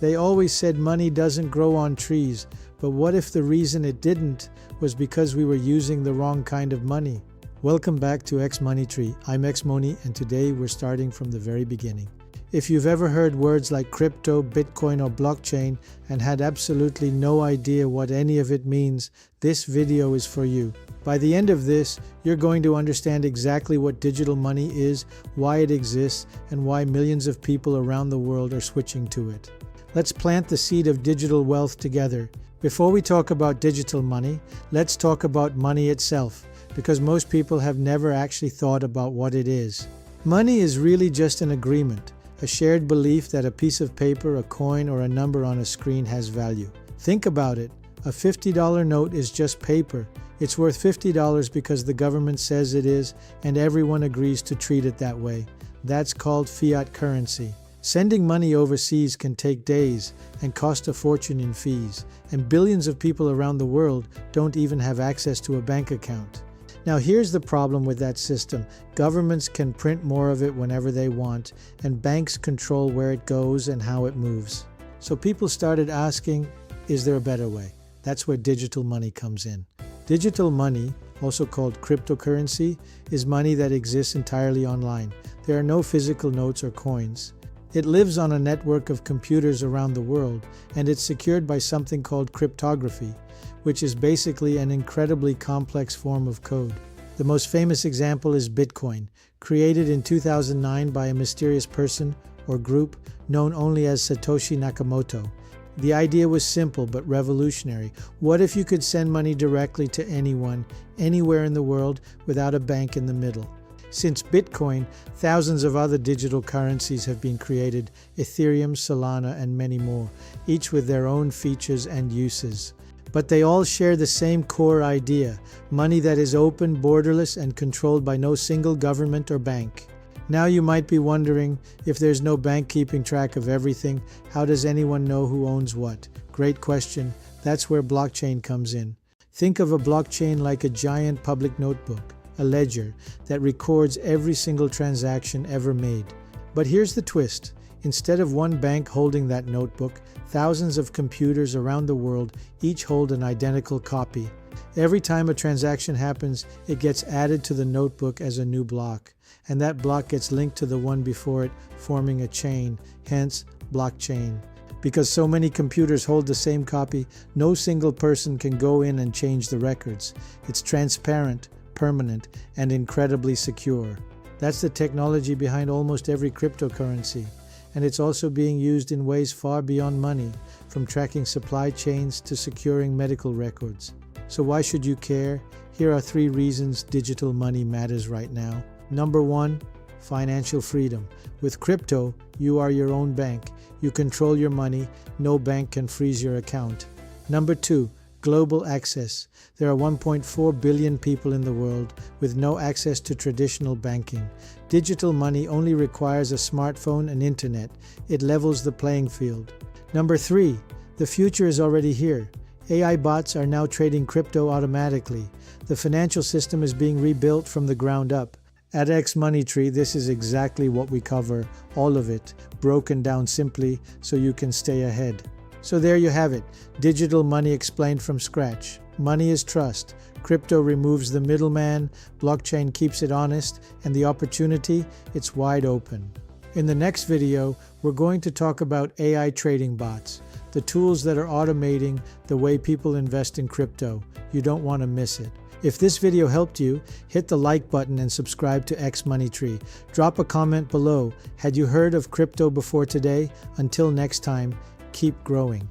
They always said money doesn't grow on trees, but what if the reason it didn't was because we were using the wrong kind of money? Welcome back to X Money Tree. I'm X Money, and today we're starting from the very beginning. If you've ever heard words like crypto, Bitcoin, or blockchain and had absolutely no idea what any of it means, this video is for you. By the end of this, you're going to understand exactly what digital money is, why it exists, and why millions of people around the world are switching to it. Let's plant the seed of digital wealth together. Before we talk about digital money, let's talk about money itself, because most people have never actually thought about what it is. Money is really just an agreement, a shared belief that a piece of paper, a coin, or a number on a screen has value. Think about it. A $50 note is just paper. It's worth $50 because the government says it is, and everyone agrees to treat it that way. That's called fiat currency. Sending money overseas can take days and cost a fortune in fees, and billions of people around the world don't even have access to a bank account. Now here's the problem with that system. Governments can print more of it whenever they want, and banks control where it goes and how it moves. So people started asking, is there a better way? That's where digital money comes in. Digital money, also called cryptocurrency, is money that exists entirely online. There are no physical notes or coins. It lives on a network of computers around the world, and it's secured by something called cryptography, which is basically an incredibly complex form of code. The most famous example is Bitcoin, created in 2009 by a mysterious person or group known only as Satoshi Nakamoto. The idea was simple but revolutionary. What if you could send money directly to anyone, anywhere in the world, without a bank in the middle? Since Bitcoin, thousands of other digital currencies have been created: Ethereum, Solana, and many more, each with their own features and uses. But they all share the same core idea: money that is open, borderless, and controlled by no single government or bank. Now you might be wondering, if there's no bank keeping track of everything, how does anyone know who owns what? Great question. That's where blockchain comes in. Think of a blockchain like a giant public notebook, a ledger that records every single transaction ever made. But here's the twist. Instead of one bank holding that notebook, thousands of computers around the world each hold an identical copy. Every time a transaction happens, it gets added to the notebook as a new block, and that block gets linked to the one before it, forming a chain, hence blockchain. Because so many computers hold the same copy, no single person can go in and change the records. It's transparent, permanent, and incredibly secure. That's the technology behind almost every cryptocurrency, and it's also being used in ways far beyond money, from tracking supply chains to securing medical records. So why should you care? Here are 3 reasons digital money matters right now. Number 1, financial freedom. With crypto, you are your own bank. You control your money. No bank can freeze your account. Number 2, global access. There are 1.4 billion people in the world with no access to traditional banking. Digital money only requires a smartphone and internet. It levels the playing field. Number 3, the future is already here. AI bots are now trading crypto automatically. The financial system is being rebuilt from the ground up. At X Money Tree, this is exactly what we cover, all of it, broken down simply so you can stay ahead. So there you have it, digital money explained from scratch. Money is trust. Crypto removes the middleman, blockchain keeps it honest, and the opportunity, it's wide open. In the next video, we're going to talk about AI trading bots, the tools that are automating the way people invest in crypto. You don't want to miss it. If this video helped you, hit the like button and subscribe to X Money Tree. Drop a comment below. Had you heard of crypto before today? Until next time, keep growing.